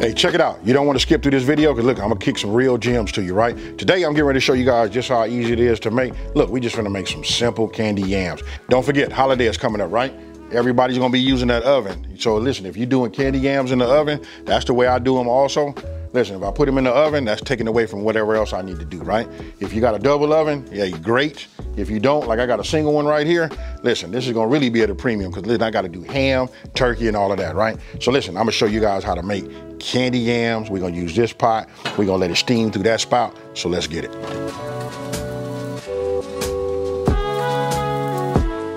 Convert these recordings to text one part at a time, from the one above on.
Hey, check it out. You don't want to skip through this video because look, I'm gonna kick some real gems to you, right? Today, I'm getting ready to show you guys just how easy it is to make. Look, we just gonna make some simple candy yams. Don't forget, holiday is coming up, right? Everybody's gonna be using that oven. So listen, if you're doing candy yams in the oven, that's the way I do them also. Listen, if I put them in the oven, that's taken away from whatever else I need to do, right? If you got a double oven, yeah, great. If you don't, like I got a single one right here, listen, this is gonna really be at a premium because listen, I gotta do ham, turkey, and all of that, right? So listen, I'm gonna show you guys how to make candy yams. We're gonna use this pot. We're gonna let it steam through that spout. So let's get it.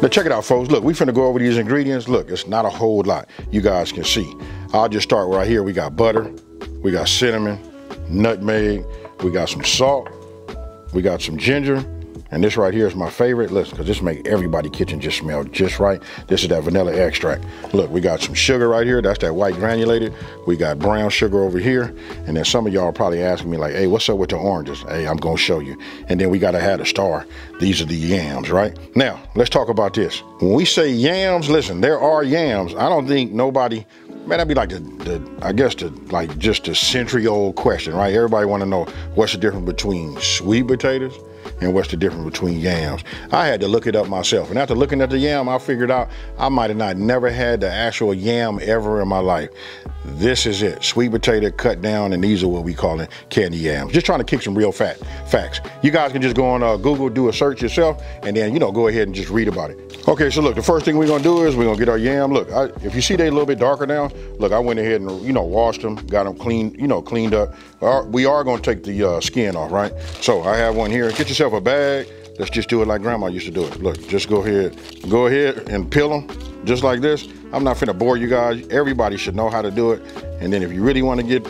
Now check it out, folks. Look, we finna go over these ingredients. Look, it's not a whole lot. You guys can see. I'll just start right here. We got butter, we got cinnamon, nutmeg, we got some salt, we got some ginger, and this right here is my favorite. Listen, because this make everybody's kitchen just smell just right. This is that vanilla extract. Look, we got some sugar right here. That's that white granulated. We got brown sugar over here. And then some of y'all probably asking me like, hey, what's up with the oranges? Hey, I'm gonna show you. And then we gotta have the star. These are the yams, right? Now, let's talk about this. When we say yams, listen, there are yams. I don't think nobody, man, that'd be like just a century-old question, right? Everybody want to know what's the difference between sweet potatoes and what's the difference between yams. I had to look it up myself, and after looking at the yam, I figured out I might have not never had the actual yam ever in my life. This is it, sweet potato cut down, and these are what we call it candy yams. Just trying to kick some real facts. You guys can just go on Google, do a search yourself, and then go ahead and just read about it. Okay, so look, the first thing we're gonna do is we're gonna get our yam. Look, if you see they a little bit darker now, look, I went ahead and washed them, got them cleaned up. We are gonna take the skin off, right? So I have one here. Get yourself a bag. Let's just do it like grandma used to do it. Look, just go ahead and peel them just like this. I'm not finna bore you guys. Everybody should know how to do it. And then if you really want to get,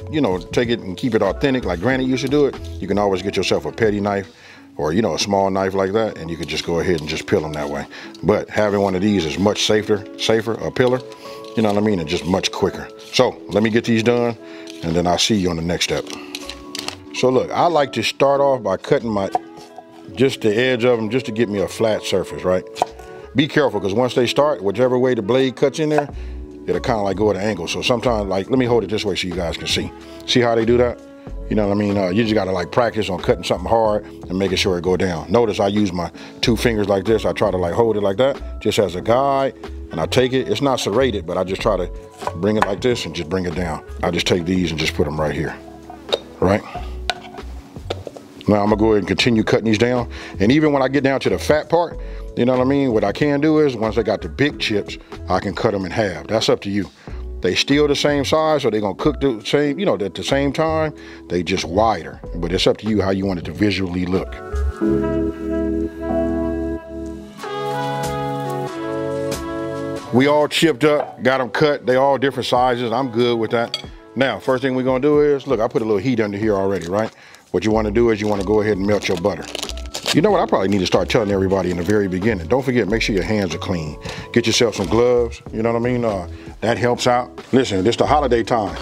take it and keep it authentic like granny used to do it, you can always get yourself a petty knife or, a small knife like that, and you can just go ahead and just peel them that way. But having one of these is much safer, a peeler, you know what I mean, and just much quicker. So let me get these done, and then I'll see you on the next step. So look, I like to start off by cutting just the edge of them just to get me a flat surface, right? Be careful, because once they start, whichever way the blade cuts in there, it'll kind of like go at an angle. So sometimes, like, let me hold it this way so you guys can see. See how they do that? You know what I mean? You just gotta like practice on cutting something hard and making sure it go down. Notice I use my 2 fingers like this. I try to like hold it like that, just as a guide, and I take it. It's not serrated, but I just try to bring it like this and just bring it down. I just take these and just put them right here, right? Now I'm gonna go ahead and continue cutting these down. And even when I get down to the fat part, you know what I mean? What I can do is, once I got the big chips, I can cut them in half. That's up to you. They still the same size, so they're gonna cook the same, at the same time. They just wider, but it's up to you how you want it to visually look. We all chipped up, got them cut. They all different sizes. I'm good with that. Now, first thing we're gonna do is, look, I put a little heat under here already, right? What you wanna do is you wanna go ahead and melt your butter. You know what, I probably need to start telling everybody in the very beginning. Don't forget, make sure your hands are clean. Get yourself some gloves, you know what I mean? That helps out. Listen, it's the holiday time.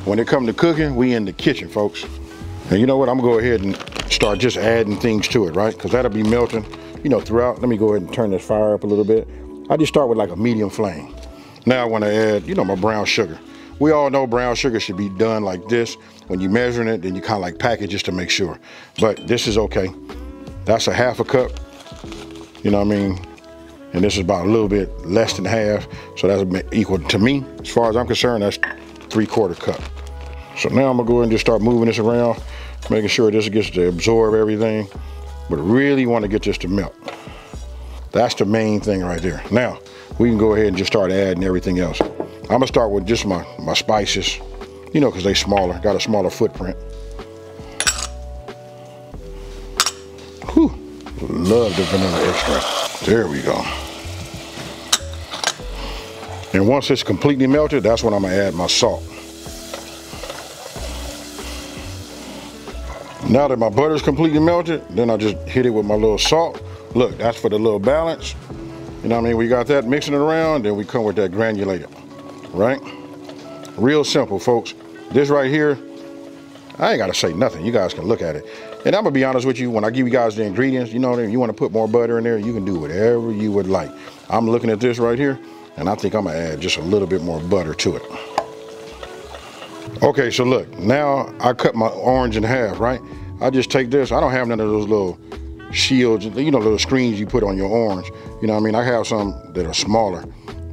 When it comes to cooking, we in the kitchen, folks. And you know what, I'm gonna go ahead and start just adding things to it, right? Because that'll be melting, throughout. Let me go ahead and turn this fire up a little bit. I just start with like a medium flame. Now I wanna add, my brown sugar. We all know brown sugar should be done like this. When you're measuring it, then you kind of like pack it just to make sure. But this is okay. That's a ½ cup, you know what I mean? And this is about a little bit less than half. So that's equal to me, as far as I'm concerned, that's 3/4 cup. So now I'm gonna go ahead and just start moving this around, making sure this gets to absorb everything, but really wanna get this to melt. That's the main thing right there. Now, we can go ahead and just start adding everything else. I'm gonna start with just my spices, because they smaller, got a smaller footprint. Whew, love the vanilla extract. There we go. And once it's completely melted, that's when I'm gonna add my salt. Now that my butter's completely melted, then I just hit it with my little salt. Look, that's for the little balance. You know what I mean? We got that mixing it around, then we come with that granulated, right? Real simple, folks. This right here, I ain't gotta say nothing. You guys can look at it. And I'm gonna be honest with you, when I give you guys the ingredients, you know, you wanna put more butter in there, you can do whatever you would like. I'm looking at this right here, and I think I'm gonna add just a little bit more butter to it. Okay, so look, now I cut my orange in half, right? I just take this, I don't have none of those little shields, you know, little screens you put on your orange. You know what I mean? I have some that are smaller,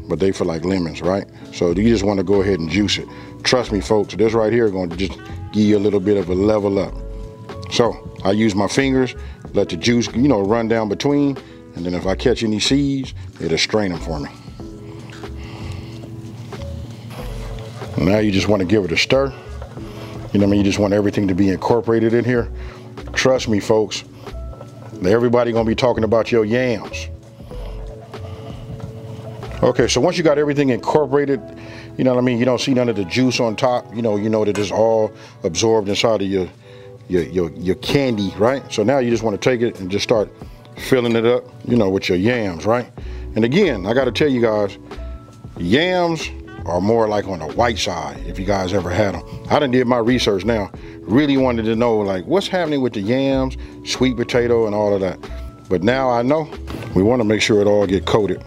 but they feel like lemons, right? So you just wanna go ahead and juice it. Trust me, folks, this right here is gonna just give you a little bit of a level up. So I use my fingers, let the juice, you know, run down between, and then if I catch any seeds, it'll strain them for me. Now you just want to give it a stir. You know what I mean? You just want everything to be incorporated in here. Trust me, folks, everybody gonna be talking about your yams. Okay, so once you got everything incorporated, you know what I mean? You don't see none of the juice on top. You know that it's all absorbed inside of your candy, right? So now you just want to take it and just start filling it up, you know, with your yams, right? And again, I got to tell you guys, yams are more like on the white side, if you guys ever had them. I done did my research now. Really wanted to know, like, what's happening with the yams, sweet potato, and all of that. But now I know, we want to make sure it all get coated.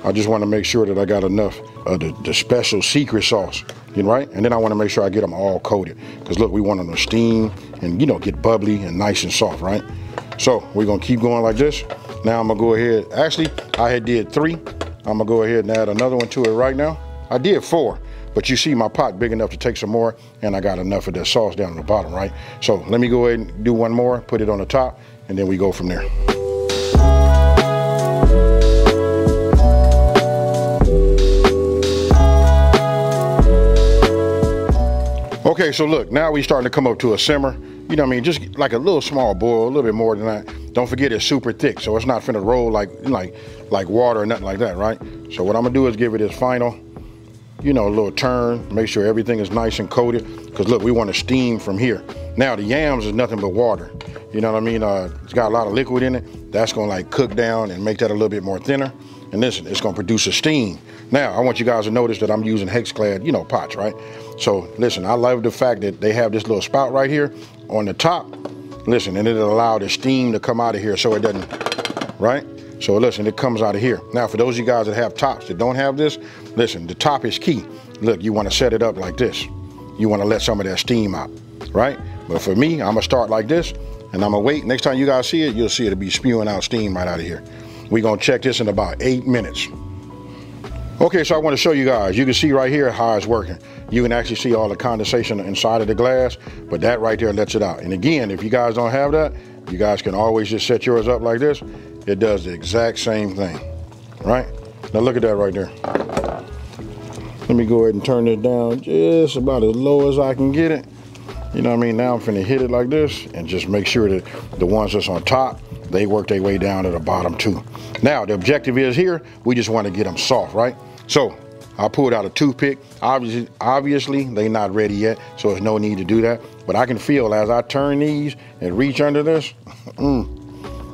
I just want to make sure that I got enough of the special secret sauce, right? And then I want to make sure I get them all coated. Because look, we want them to steam and, you know, get bubbly and nice and soft, right? So we're going to keep going like this. Now I'm going to go ahead. Actually, I had did 3. I'm going to go ahead and add another one to it right now. I did 4, but you see my pot big enough to take some more, and I got enough of that sauce down at the bottom, right? So let me go ahead and do one more, put it on the top, and then we go from there. Okay, so look, now we starting to come up to a simmer. You know what I mean? Just like a little small boil, a little bit more than that. Don't forget it's super thick, so it's not finna roll like water or nothing like that, right? So what I'm gonna do is give it its final, you know, a little turn, make sure everything is nice and coated, because look, we want to steam from here. Now the yams is nothing but water. You know what I mean? It's got a lot of liquid in it. That's gonna like cook down and make that a little bit more thinner. And listen, it's gonna produce a steam. Now, I want you guys to notice that I'm using hex-clad, you know, pots, right? So listen, I love the fact that they have this little spout right here on the top. Listen, and it'll allow the steam to come out of here so it doesn't, right? So listen, it comes out of here. Now, for those of you guys that have tops that don't have this, listen, the top is key. Look, you wanna set it up like this. You wanna let some of that steam out, right? But for me, I'm gonna start like this, and I'm gonna wait. Next time you guys see it, you'll see it'll be spewing out steam right out of here. We're gonna check this in about 8 minutes. Okay, so I want to show you guys. You can see right here how it's working. You can actually see all the condensation inside of the glass, but that right there lets it out. And again, if you guys don't have that, you guys can always just set yours up like this. It does the exact same thing, right? Now look at that right there. Let me go ahead and turn this down just about as low as I can get it. You know what I mean? Now I'm finna hit it like this and just make sure that the ones that's on top, they work their way down to the bottom too. Now the objective is here, we just want to get them soft, right? So I pulled out a toothpick. Obviously they not ready yet, so there's no need to do that. But I can feel as I turn these and reach under this,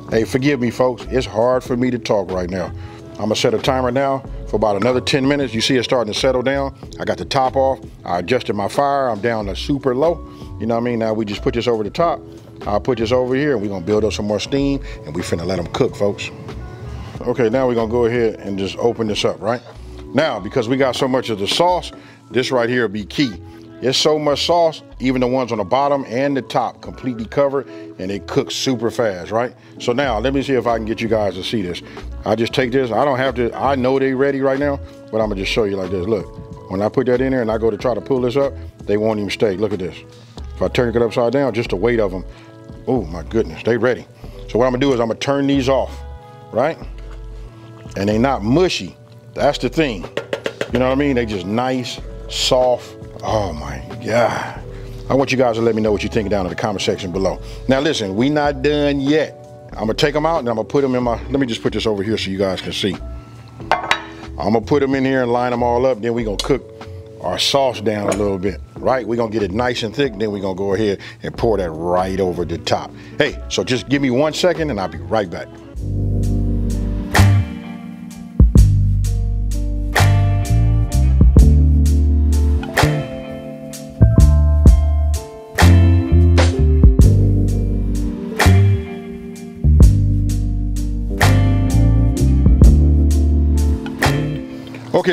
hey, forgive me folks, it's hard for me to talk right now. I'm gonna set a timer now for about another 10 minutes. You see it starting to settle down. I got the top off, I adjusted my fire, I'm down to super low. You know what I mean? Now we just put this over the top. I'll put this over here and we're gonna build up some more steam and we finna let them cook, folks. Okay, now we're gonna go ahead and just open this up, right? Now, because we got so much of the sauce, this right here will be key. It's so much sauce, even the ones on the bottom and the top completely covered, and it cooks super fast, right? So now, let me see if I can get you guys to see this. I just take this, I don't have to, I know they're ready right now, but I'm gonna just show you like this. Look, when I put that in there and I go to try to pull this up, they won't even stay. Look at this. If I turn it upside down, just the weight of them, oh my goodness, they ready. So what I'm gonna do is I'm gonna turn these off, right? And they not mushy. That's the thing. You know what I mean? They just nice, soft. Oh my God. I want you guys to let me know what you think down in the comment section below. Now listen, we not done yet. I'm gonna take them out and I'm gonna put them in my, let me just put this over here so you guys can see. I'm gonna put them in here and line them all up. Then we gonna cook our sauce down a little bit, right? We're gonna get it nice and thick. Then we're gonna go ahead and pour that right over the top. Hey, so just give me 1 second and I'll be right back.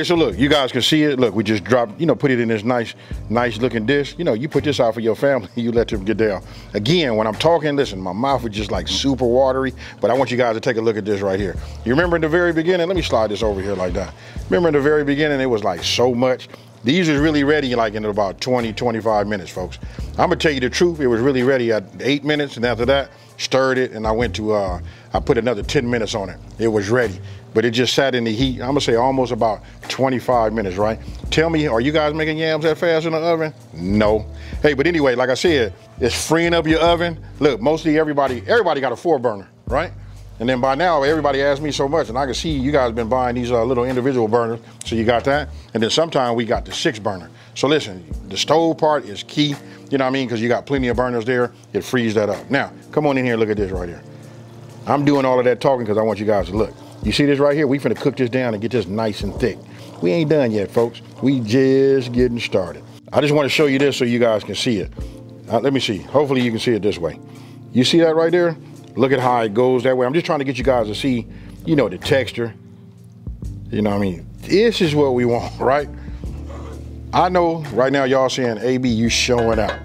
Okay, so look, you guys can see it. Look, we just dropped, you know, put it in this nice looking dish. You know, you put this out for your family, you let them get down. Again, when I'm talking, listen, my mouth is just like super watery, but I want you guys to take a look at this right here. You remember in the very beginning, let me slide this over here like that. Remember in the very beginning, it was like so much. These was really ready like in about 20, 25 minutes, folks. I'm gonna tell you the truth, it was really ready at 8 minutes, and after that, stirred it, and I went to, I put another 10 minutes on it. It was ready. But it just sat in the heat, I'm gonna say almost about 25 minutes, right? Tell me, are you guys making yams that fast in the oven? No. Hey, but anyway, like I said, it's freeing up your oven. Look, mostly everybody got a 4-burner, right? And then by now, everybody asks me so much, and I can see you guys been buying these little individual burners, so you got that. And then sometime we got the 6-burner. So listen, the stove part is key, you know what I mean? Because you got plenty of burners there, it frees that up. Now, come on in here and look at this right here. I'm doing all of that talking because I want you guys to look. You see this right here? We finna cook this down and get this nice and thick. We ain't done yet, folks. We just getting started. I just want to show you this so you guys can see it. Let me see. Hopefully you can see it this way. You see that right there? Look at how it goes that way. I'm just trying to get you guys to see, you know, the texture. You know what I mean? This is what we want, right? I know right now y'all saying, AB, you showing out.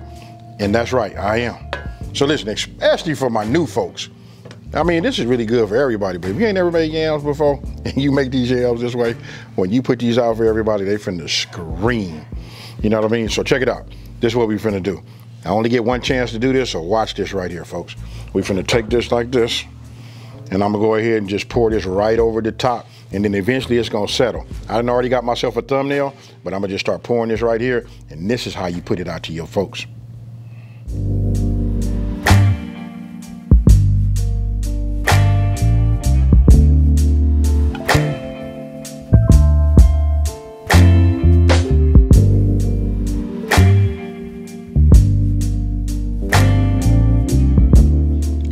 And that's right, I am. So listen, especially for my new folks, I mean, this is really good for everybody, but if you ain't never made yams before and you make these yams this way, when you put these out for everybody, they finna scream. You know what I mean? So check it out. This is what we finna do. I only get one chance to do this, so watch this right here, folks. We finna take this like this, and I'm gonna go ahead and just pour this right over the top, and then eventually it's gonna settle. I done already got myself a thumbnail, but I'm gonna just start pouring this right here, and this is how you put it out to your folks.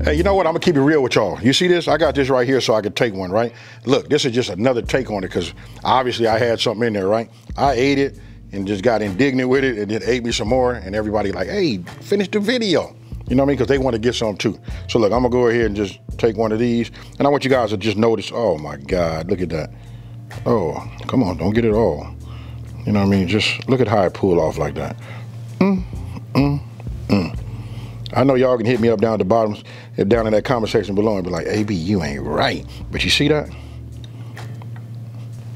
Hey, you know what? I'm gonna keep it real with y'all. You see this? I got this right here so I could take one, right? Look, this is just another take on it because obviously I had something in there, right? I ate it and just got indignant with it and then ate me some more, and everybody like, hey, finish the video. You know what I mean? Because they want to get some too. So look, I'm gonna go ahead and just take one of these, and I want you guys to just notice, oh my God, look at that. Oh, come on, don't get it all. You know what I mean? Just look at how it pulled off like that. I know y'all can hit me up down at the bottom, down in that comment section below, and be like, AB, you ain't right. But you see that?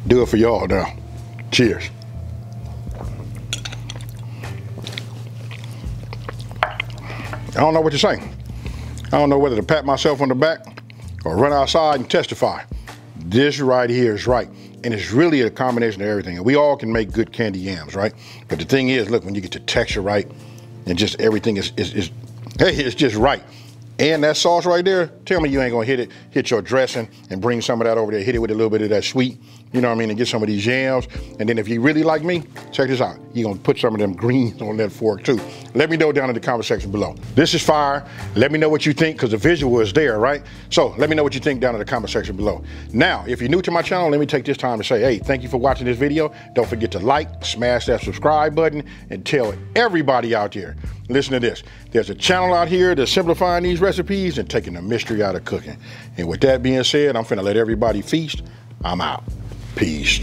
Do it for y'all now. Cheers. I don't know what to say. I don't know whether to pat myself on the back or run outside and testify. This right here is right. And it's really a combination of everything. And we all can make good candy yams, right? But the thing is, look, when you get the texture right and just everything is hey, it's just right. And that sauce right there, tell me you ain't gonna hit your dressing and bring some of that over there, hit it with a little bit of that sweet, you know what I mean, and get some of these yams. And then if you really like me, check this out. You're gonna put some of them greens on that fork too. Let me know down in the comment section below. This is fire. Let me know what you think, because the visual is there, right? So let me know what you think down in the comment section below. Now, if you're new to my channel, let me take this time to say, hey, thank you for watching this video. Don't forget to like, smash that subscribe button, and tell everybody out there, listen to this. There's a channel out here that's simplifying these recipes and taking the mystery out of cooking. And with that being said, I'm finna let everybody feast. I'm out. Peace.